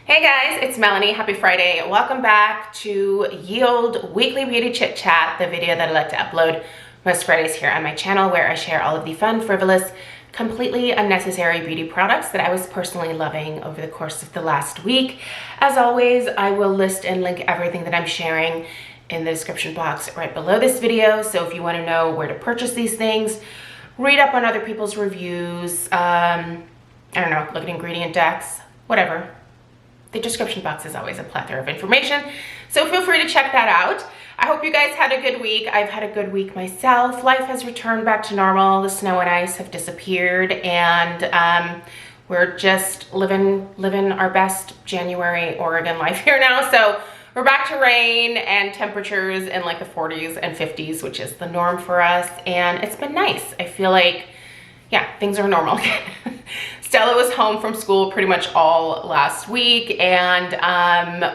Hey guys, it's Melanie. Happy Friday. Welcome back to Yield Weekly Beauty Chit Chat, the video that I like to upload most Fridays here on my channel, where I share all of the fun, frivolous, completely unnecessary beauty products that I was personally loving over the course of the last week. As always, I will list and link everything that I'm sharing in the description box right below this video. So if you want to know where to purchase these things, read up on other people's reviews, I don't know, look at ingredient decks, whatever. The description box is always a plethora of information, so feel free to check that out. I hope you guys had a good week. I've had a good week myself. Life has returned back to normal. The snow and ice have disappeared, and we're just living our best January Oregon life here now. So we're back to rain and temperatures in like the 40s and 50s, which is the norm for us, and it's been nice. I feel like, yeah, things are normal again. Stella was home from school pretty much all last week, and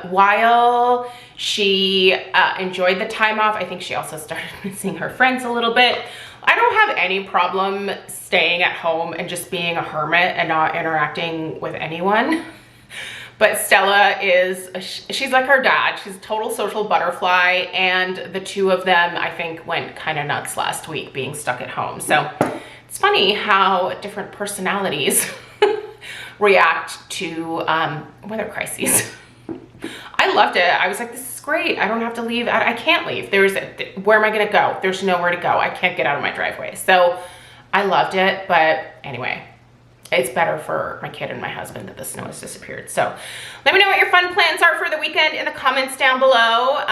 while she enjoyed the time off, I think she also started missing her friends a little bit. I don't have any problem staying at home and just being a hermit and not interacting with anyone. But Stella she's like her dad. She's a total social butterfly, and the two of them, I think, went kind of nuts last week being stuck at home. So it's funny how different personalities react to weather crises. I loved it. I was like, this is great. I don't have to leave. I can't leave. Where am I gonna go? There's nowhere to go. I can't get out of my driveway. So I loved it, but anyway, it's better for my kid and my husband that the snow has disappeared. So let me know what your fun plans are for the weekend in the comments down below.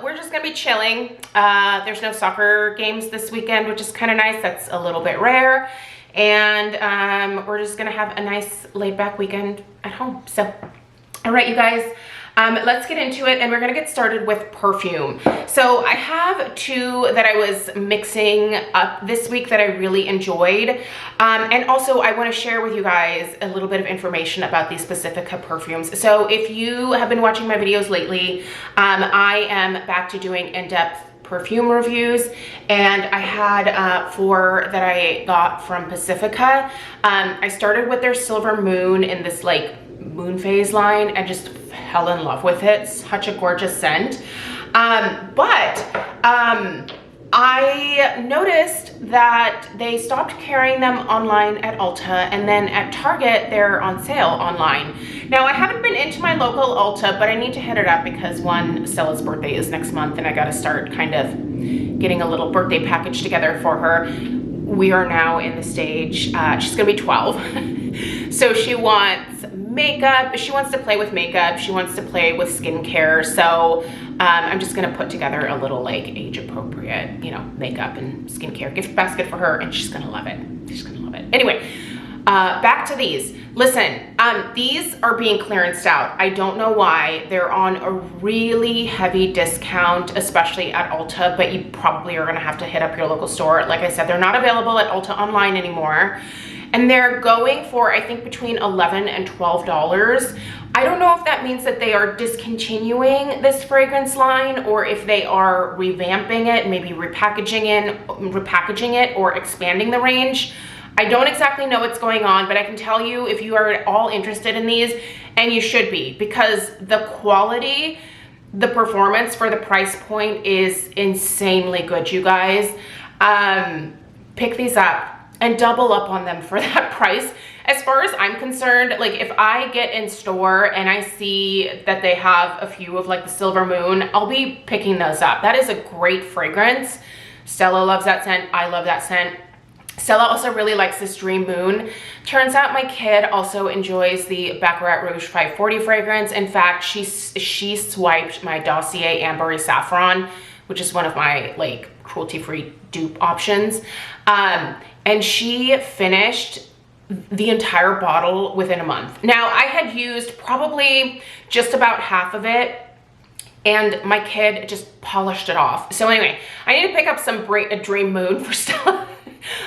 We're just gonna be chilling. There's no soccer games this weekend, which is kind of nice. That's a little bit rare. And we're just gonna have a nice laid back weekend at home. So, all right, you guys, let's get into it, and we're gonna get started with perfume. So I have two that I was mixing up this week that I really enjoyed. And also I wanna share with you guys a little bit of information about these Pacifica perfumes. So if you have been watching my videos lately, I am back to doing in-depth perfume reviews, and I had 4 that I got from Pacifica. I started with their Silver Moon in this like moon phase line and just fell in love with it. Such a gorgeous scent. I noticed that they stopped carrying them online at Ulta, and then at Target they're on sale online. Now I haven't been into my local Ulta, but I need to hit it up because Stella's birthday is next month, and I gotta start kind of getting a little birthday package together for her. We are now in the stage, she's gonna be 12. So she wants makeup, she wants to play with makeup, she wants to play with skincare. So I'm just gonna put together a little like age appropriate, you know, makeup and skincare gift basket for her, and she's gonna love it. She's gonna love it. Anyway, back to these. Listen, these are being clearanced out. I don't know why. They're on a really heavy discount, especially at Ulta, but you probably are gonna have to hit up your local store. Like I said, they're not available at Ulta online anymore. And they're going for, I think, between $11 and $12. I don't know if that means that they are discontinuing this fragrance line, or if they are revamping it, maybe repackaging it or expanding the range. I don't exactly know what's going on, but I can tell you if you are at all interested in these, and you should be, because the quality, the performance for the price point is insanely good, you guys. Pick these up and double up on them for that price. As far as I'm concerned, like if I get in store and I see that they have a few of like the Silver Moon, I'll be picking those up. That is a great fragrance. Stella loves that scent. I love that scent. Stella also really likes this Dream Moon. Turns out my kid also enjoys the Baccarat Rouge 540 fragrance. In fact, she swiped my Dossier Ambery Saffron, which is one of my like cruelty-free dupe options. And she finished the entire bottle within a month. Now, I had used probably just about half of it, and my kid just polished it off. So anyway, I need to pick up some Dream Moon for Stella.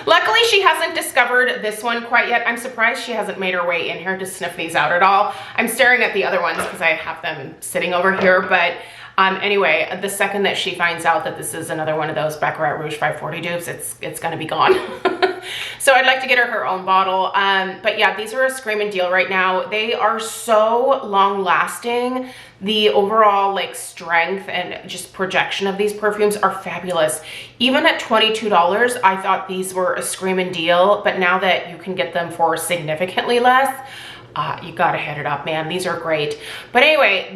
Luckily, she hasn't discovered this one quite yet. I'm surprised she hasn't made her way in here to sniff these out at all. I'm staring at the other ones because I have them sitting over here, but anyway, the second that she finds out that this is another one of those Baccarat Rouge 540 dupes, it's gonna be gone. So I'd like to get her own bottle. But yeah, these are a screaming deal right now. They are so long lasting. The overall like strength and just projection of these perfumes are fabulous. Even at $22, I thought these were a screaming deal, but now that you can get them for significantly less, you gotta hit it up, man. These are great. But anyway,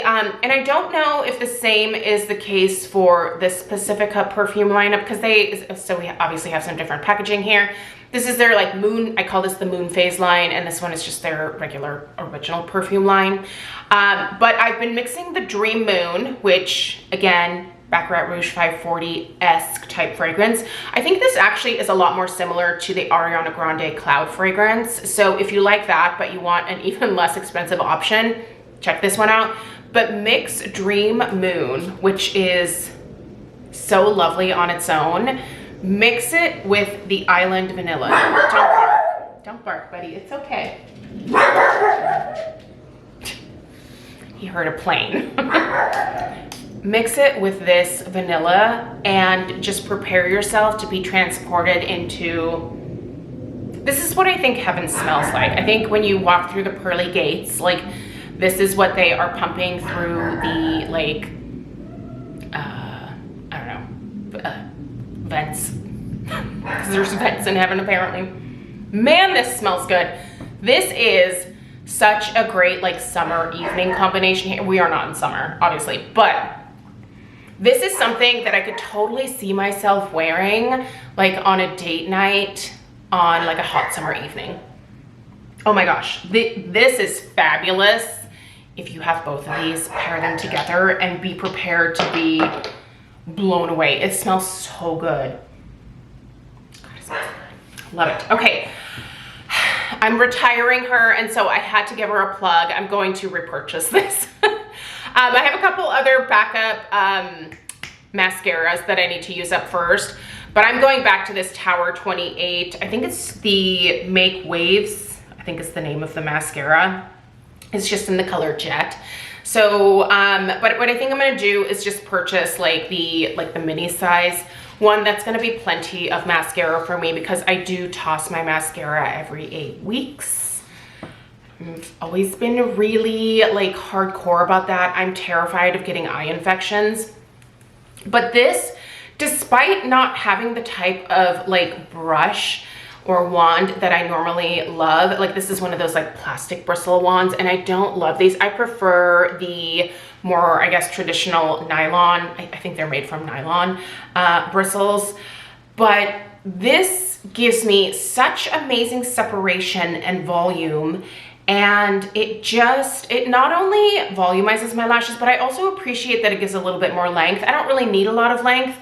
and I don't know if the same is the case for this Pacifica perfume lineup, because so we obviously have some different packaging here. This is their like moon, I call this the moon phase line, and this one is just their regular original perfume line. But I've been mixing the Dream Moon, which again, Baccarat Rouge 540-esque type fragrance. I think this actually is a lot more similar to the Ariana Grande Cloud fragrance. So if you like that, but you want an even less expensive option, check this one out. But mix Dream Moon, which is so lovely on its own. Mix it with the Island Vanilla. Don't bark. Don't bark, buddy. It's okay. He heard a plane. Mix it with this vanilla and just prepare yourself to be transported into, this is what I think heaven smells like. I think when you walk through the pearly gates, like this is what they are pumping through the like, I don't know, vents. Because there's vents in heaven apparently. Man, this smells good. This is such a great like summer evening combination here. We are not in summer, obviously, but this is something that I could totally see myself wearing like on a date night on like a hot summer evening. Oh my gosh, this is fabulous. If you have both of these, pair them together and be prepared to be blown away. It smells so good. God, it smells good. Love it. Okay. I'm retiring her, and so I had to give her a plug. I'm going to repurchase this. I have a couple other backup mascaras that I need to use up first, but I'm going back to this Tower 28. I think it's the Make Waves. I think it's the name of the mascara. It's just in the color Jet. So, but what I think I'm gonna do is just purchase like the mini size one. That's gonna be plenty of mascara for me because I do toss my mascara every 8 weeks. I've always been really like hardcore about that. I'm terrified of getting eye infections. But this, despite not having the type of like brush or wand that I normally love, like this is one of those like plastic bristle wands, and I don't love these. I prefer the more, I guess, traditional nylon. I think they're made from nylon bristles. But this gives me such amazing separation and volume. And it not only volumizes my lashes, but I also appreciate that it gives a little bit more length. I don't really need a lot of length,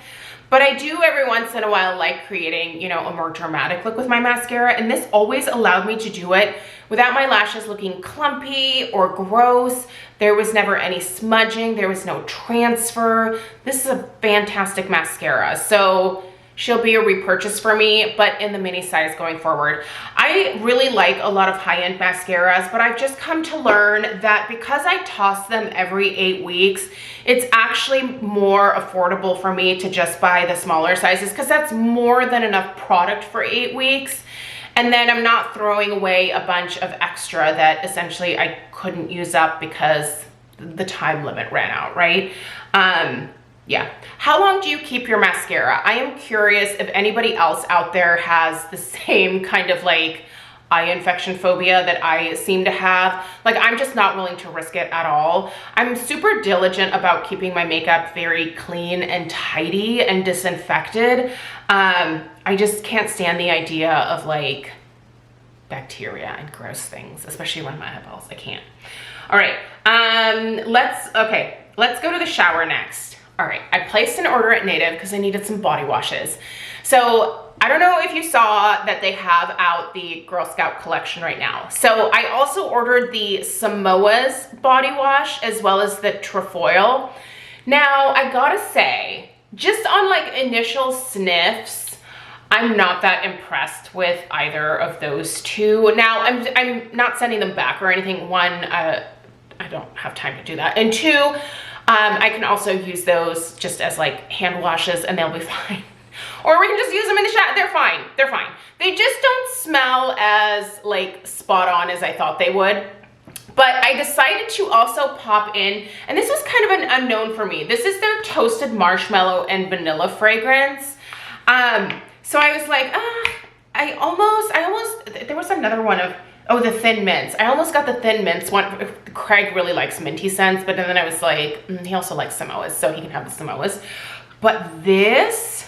but I do every once in a while like creating, you know, a more dramatic look with my mascara. And this always allowed me to do it without my lashes looking clumpy or gross. There was never any smudging. There was no transfer. This is a fantastic mascara. So she'll be a repurchase for me, but in the mini size going forward. I really like a lot of high-end mascaras, but I've just come to learn that because I toss them every 8 weeks, it's actually more affordable for me to just buy the smaller sizes because that's more than enough product for 8 weeks. And then I'm not throwing away a bunch of extra that essentially I couldn't use up because the time limit ran out, right? Yeah. How long do you keep your mascara? I am curious if anybody else out there has the same kind of like eye infection phobia that I seem to have. Like, I'm just not willing to risk it at all. I'm super diligent about keeping my makeup very clean and tidy and disinfected. I just can't stand the idea of like bacteria and gross things, especially around my eyeballs. I can't. All right. Let's go to the shower next. All right, I placed an order at Native because I needed some body washes. So I don't know if you saw that they have out the Girl Scout collection right now. So I also ordered the Samoa's body wash as well as the Trefoil. Now I gotta say, just on like initial sniffs, I'm not that impressed with either of those two. Now I'm not sending them back or anything. One, I don't have time to do that. And two, I can also use those just as like hand washes and they'll be fine. Or we can just use them in the shower. They're fine. They're fine. They just don't smell as like spot on as I thought they would. But I decided to also pop in, and this was kind of an unknown for me. This is their toasted marshmallow and vanilla fragrance. So I was like, I almost, there was another one of, oh, the thin mints. I almost got the thin mints one. Craig really likes minty scents, but then I was like, he also likes Samoas, so he can have the Samoas. But this,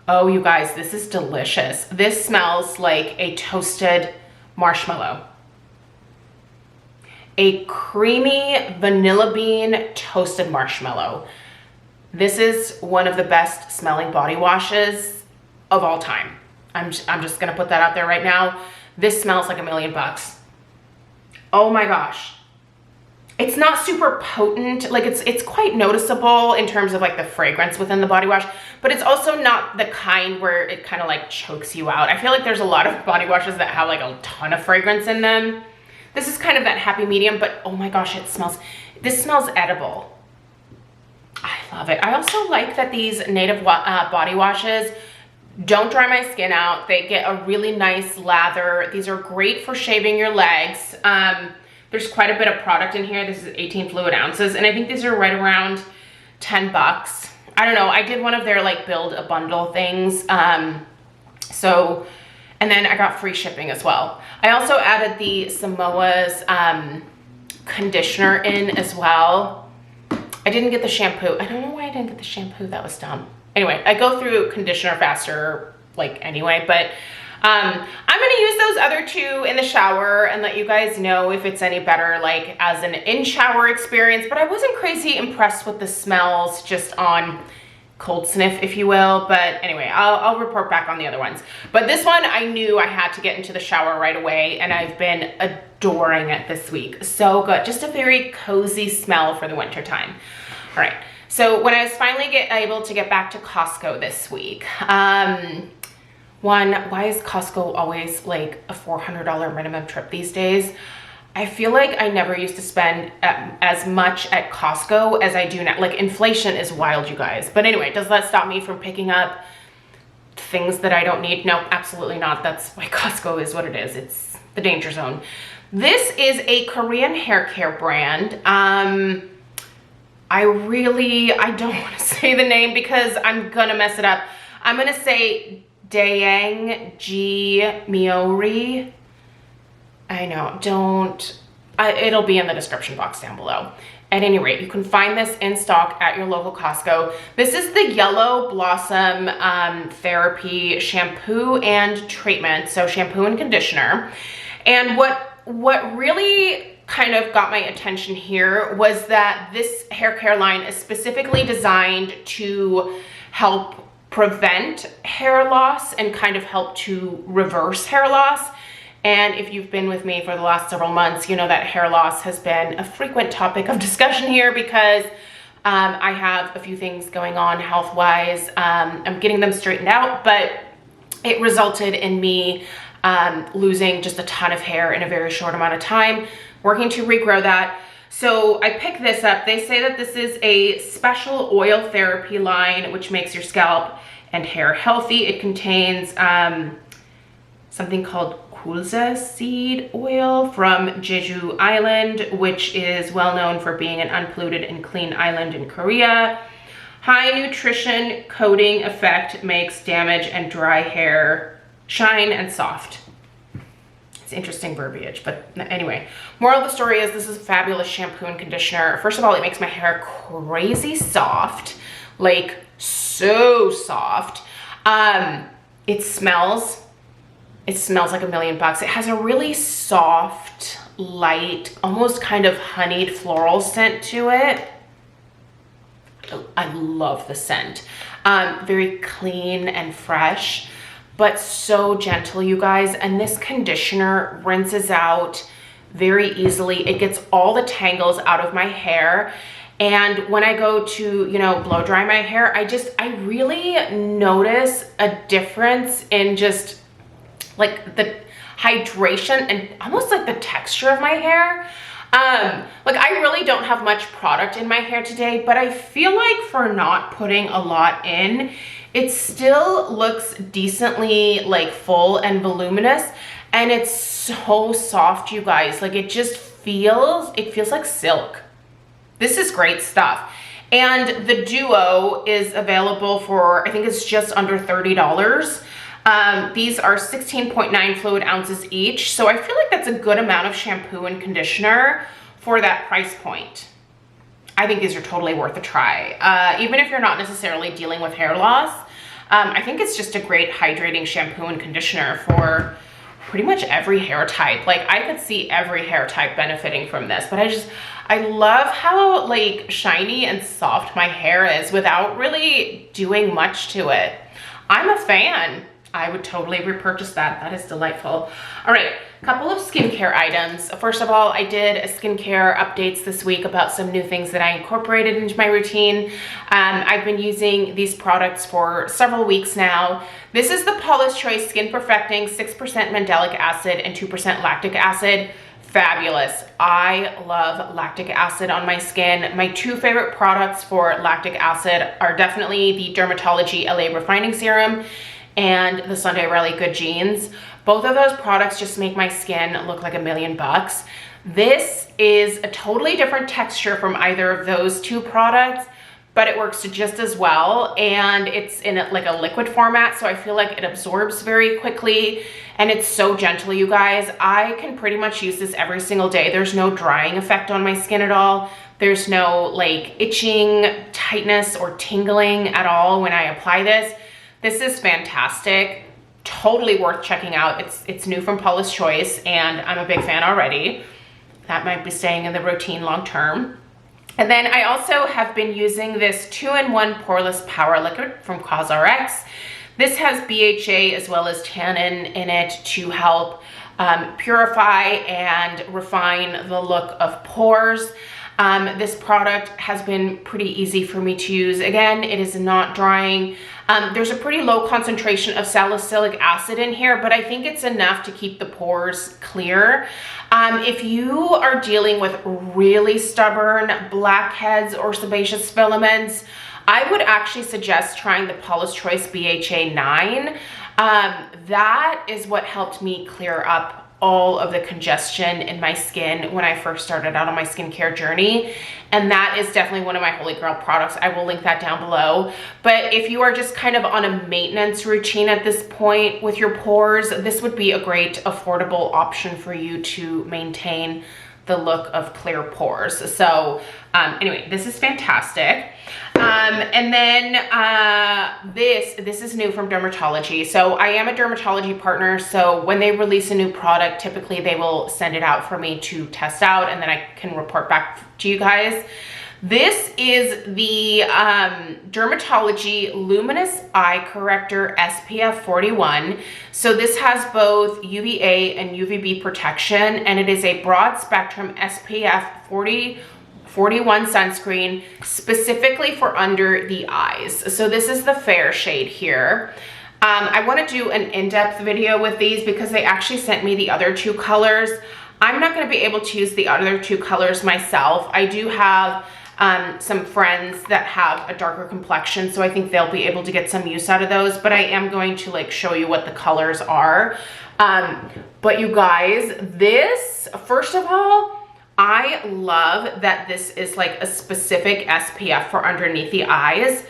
oh, you guys, this is delicious. This smells like a toasted marshmallow. A creamy vanilla bean toasted marshmallow. This is one of the best smelling body washes of all time. I'm just gonna put that out there right now. This smells like $1,000,000. Oh my gosh. It's not super potent, like it's quite noticeable in terms of like the fragrance within the body wash, but it's also not the kind where it kind of like chokes you out. I feel like there's a lot of body washes that have like a ton of fragrance in them. This is kind of that happy medium, but oh my gosh, this smells edible. I love it. I also like that these native body washes don't dry my skin out. They get a really nice lather. These are great for shaving your legs. There's quite a bit of product in here. This is 18 fluid ounces, and I think these are right around 10 bucks. I don't know. I did one of their like build a bundle things. And then I got free shipping as well. I also added the Samoa's conditioner in as well. I didn't get the shampoo. I don't know why I didn't get the shampoo. That was dumb. Anyway, I go through conditioner faster, like anyway, but I'm gonna use those other two in the shower and let you guys know if it's any better, like as an in-shower experience. But I wasn't crazy impressed with the smells just on cold sniff, if you will. But anyway, I'll report back on the other ones. But this one, I knew I had to get into the shower right away, and I've been adoring it this week. So good. Just a very cozy smell for the winter time. All right. So when I was finally able to get back to Costco this week, why is Costco always like a $400 minimum trip these days? I feel like I never used to spend as much at Costco as I do now. Like inflation is wild, you guys. But anyway, does that stop me from picking up things that I don't need? No, absolutely not. That's why Costco is what it is. It's the danger zone. This is a Korean hair care brand. I don't want to say the name because I'm gonna mess it up. I'm gonna say Daeng Ji Miori. I know, it'll be in the description box down below. At any rate, you can find this in stock at your local Costco. This is the Yellow Blossom Therapy shampoo and treatment, so shampoo and conditioner. And what really kind of got my attention here was that this hair care line is specifically designed to help prevent hair loss and kind of help to reverse hair loss. And if you've been with me for the last several months, you know that hair loss has been a frequent topic of discussion here because I have a few things going on health-wise. I'm getting them straightened out, but it resulted in me losing just a ton of hair in a very short amount of time, working to regrow that. So I picked this up. They say that this is a special oil therapy line which makes your scalp and hair healthy. It contains something called Kulza seed oil from Jeju Island, which is well known for being an unpolluted and clean island in Korea. High nutrition coating effect makes damaged and dry hair shine and soft. It's interesting verbiage, but anyway. Moral of the story is this is a fabulous shampoo and conditioner. First of all, it makes my hair crazy soft, like so soft. It smells like $1,000,000. It has a really soft, light, almost kind of honeyed floral scent to it. I love the scent. Very clean and fresh, but so gentle, you guys. And this conditioner rinses out very easily. It gets all the tangles out of my hair. And when I go to, blow dry my hair, I really notice a difference in just like the hydration and almost like the texture of my hair. Like I really don't have much product in my hair today, but I feel like for not putting a lot in, it still looks decently like full and voluminous, and it's so soft, you guys. Like it feels like silk. This is great stuff. And the duo is available for, I think it's just under $30. These are 16.9 fluid ounces each. So I feel like that's a good amount of shampoo and conditioner for that price point. I think these are totally worth a try. Even if you're not necessarily dealing with hair loss, I think it's just a great hydrating shampoo and conditioner for pretty much every hair type. Like I could see every hair type benefiting from this, but I love how like shiny and soft my hair is without really doing much to it. I'm a fan. I would totally repurchase that. That is delightful. All right, a couple of skincare items. First of all, I did a skincare updates this week about some new things that I incorporated into my routine. I've been using these products for several weeks now. This is the Paula's Choice Skin Perfecting 6% Mandelic Acid and 2% Lactic Acid. Fabulous. I love lactic acid on my skin. My two favorite products for lactic acid are definitely the Dermatology LA Refining Serum and the Sunday Riley Good Jeans. Both of those products just make my skin look like $1,000,000. This is a totally different texture from either of those two products, but it works just as well, and it's in like a liquid format, so I feel like it absorbs very quickly, and it's so gentle, you guys. I can pretty much use this every single day. There's no drying effect on my skin at all. There's no like itching, tightness, or tingling at all when I apply this. This is fantastic. Totally worth checking out. It's new from Paula's Choice, and I'm a big fan already. That might be staying in the routine long term. And then I also have been using this 2-in-1 Poreless Power Liquid from CosRx. This has BHA as well as tannin in it to help purify and refine the look of pores. This product has been pretty easy for me to use. Again, it is not drying. There's a pretty low concentration of salicylic acid in here, but I think it's enough to keep the pores clear. If you are dealing with really stubborn blackheads or sebaceous filaments, I would actually suggest trying the Paula's Choice BHA 9. That is what helped me clear up all of the congestion in my skin when I first started out on my skincare journey. And that is definitely one of my holy grail products. I will link that down below. But if you are just kind of on a maintenance routine at this point with your pores, this would be a great affordable option for you to maintain the look of clear pores. So anyway, this is fantastic. And then this is new from Dermatology. So I am a Dermatology partner, so when they release a new product, typically they will send it out for me to test out, and then I can report back to you guys. This is the Dermatology Luminous Eye Corrector SPF 41. So this has both UVA and UVB protection, and it is a broad spectrum SPF 41 sunscreen specifically for under the eyes. So this is the fair shade here. I want to do an in-depth video with these because they actually sent me the other two colors. I'm not going to be able to use the other two colors myself. I do have some friends that have a darker complexion, so I think they'll be able to get some use out of those, but I am going to like show you what the colors are. But you guys, this, first of all, I love that this is like a specific SPF for underneath the eyes,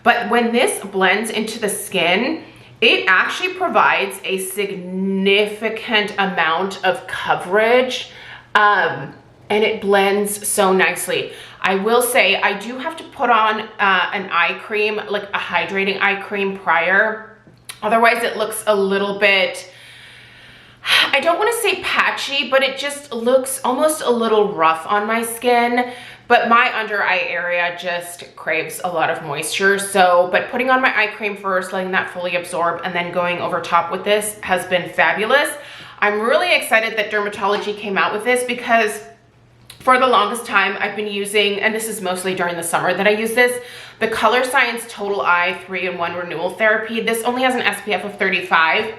but when this blends into the skin, it actually provides a significant amount of coverage, and it blends so nicely. I will say I do have to put on an eye cream, like a hydrating eye cream prior. Otherwise it looks a little bit, I don't want to say patchy, but it just looks almost a little rough on my skin. But my under eye area just craves a lot of moisture. So, but putting on my eye cream first, letting that fully absorb, and then going over top with this has been fabulous. I'm really excited that Dermatology came out with this because for the longest time I've been using, and this is mostly during the summer that I use this, the Color Science Total Eye 3-in-1 Renewal Therapy. This only has an SPF of 35.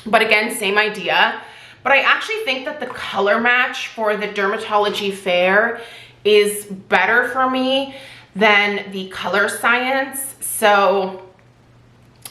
But again, same idea. But I actually think that the color match for the Dermatology Fair is better for me than the Color Science. So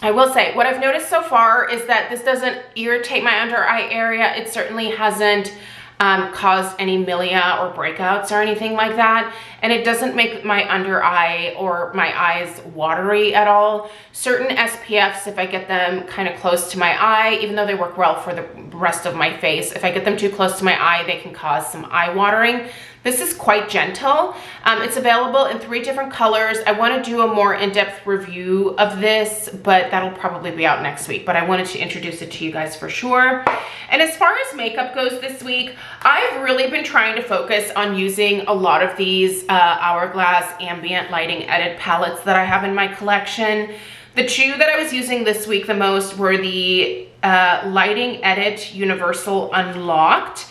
I will say, what I've noticed so far is that this doesn't irritate my under eye area. It certainly hasn't caused any milia or breakouts or anything like that. And it doesn't make my under eye or my eyes watery at all. Certain SPFs, if I get them kind of close to my eye, even though they work well for the rest of my face, if I get them too close to my eye, they can cause some eye watering. This is quite gentle. It's available in 3 different colors. I want to do a more in-depth review of this, but that'll probably be out next week. But I wanted to introduce it to you guys for sure. And as far as makeup goes this week, I've really been trying to focus on using a lot of these Hourglass Ambient Lighting Edit palettes that I have in my collection. The 2 that I was using this week the most were the Lighting Edit Universal Unlocked.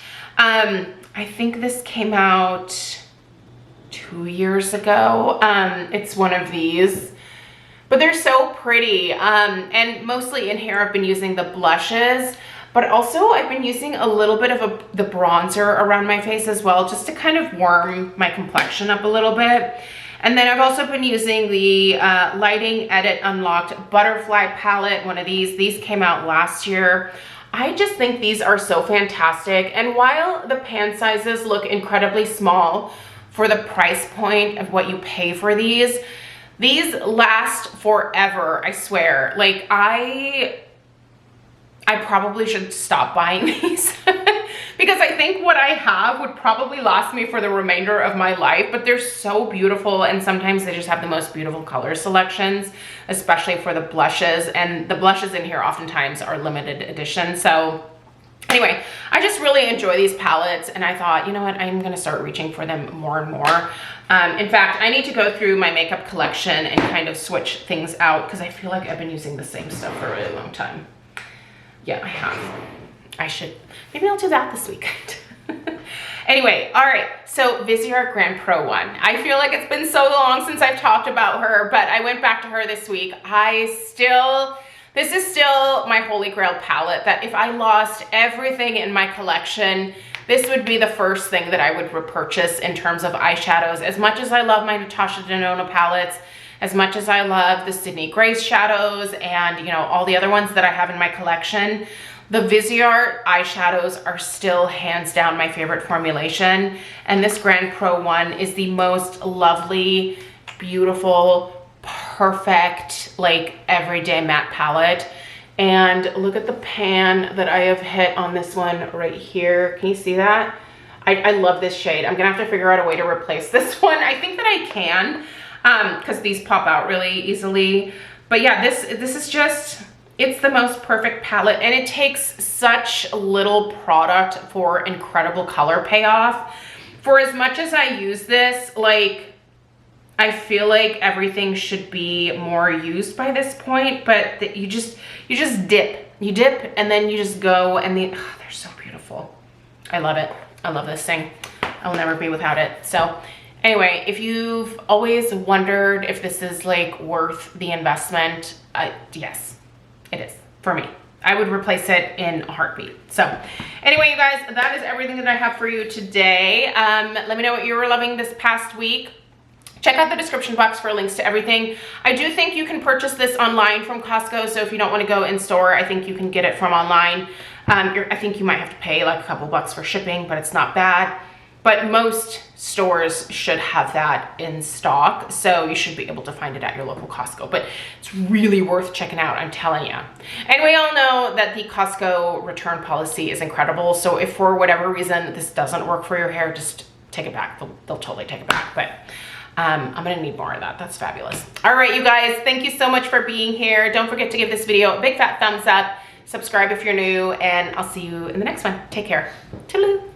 I think this came out 2 years ago. It's one of these, but they're so pretty. And mostly in here, I've been using the blushes, but also I've been using a little bit of the bronzer around my face as well, just to kind of warm my complexion up a little bit. And then I've also been using the Lighting Edit Unlocked Butterfly palette, one of these. These came out last year. I just think these are so fantastic. And while the pan sizes look incredibly small for the price point of what you pay for these last forever, I swear. Like I probably should stop buying these because I think what I have would probably last me for the remainder of my life, but they're so beautiful. And sometimes they just have the most beautiful color selections, especially for the blushes. And the blushes in here oftentimes are limited edition. So anyway, I just really enjoy these palettes, and I thought, you know what, I'm gonna start reaching for them more and more. In fact, I need to go through my makeup collection and kind of switch things out because I feel like I've been using the same stuff for a really long time. Yeah, I have. I should, maybe I'll do that this weekend. Anyway, all right, so Viseart Grand Pro 1. I feel like it's been so long since I've talked about her, but I went back to her this week. This is still my holy grail palette that if I lost everything in my collection, this would be the first thing that I would repurchase in terms of eyeshadows. As much as I love my Natasha Denona palettes, as much as I love the Sydney Grace shadows and, you know, all the other ones that I have in my collection, the Viseart eyeshadows are still hands down my favorite formulation. And this Grand Pro 1 is the most lovely, beautiful, perfect, like everyday matte palette. And look at the pan that I have hit on this one right here. Can you see that? I love this shade. I'm gonna have to figure out a way to replace this one. I think that I can, because these pop out really easily. But yeah, this is just, it's the most perfect palette, and it takes such little product for incredible color payoff. For as much as I use this, like, I feel like everything should be more used by this point, but you just dip. You dip and then you just go, and they're so beautiful. I love it. I love this thing. I'll never be without it. So anyway, if you've always wondered if this is like worth the investment, yes, it is for me. I would replace it in a heartbeat. So anyway, you guys, that is everything that I have for you today. Let me know what you were loving this past week. Check out the description box for links to everything. I do think you can purchase this online from Costco, so if you don't want to go in store, I think you can get it from online. I think you might have to pay like a couple bucks for shipping, but it's not bad. But most stores should have that in stock, so you should be able to find it at your local Costco. But it's really worth checking out, I'm telling you. And we all know that the Costco return policy is incredible, so if for whatever reason this doesn't work for your hair, just take it back. They'll totally take it back. But I'm gonna need more of that. That's fabulous. All right, you guys, thank you so much for being here. Don't forget to give this video a big fat thumbs up, subscribe if you're new, and I'll see you in the next one. Take care. Toodaloo.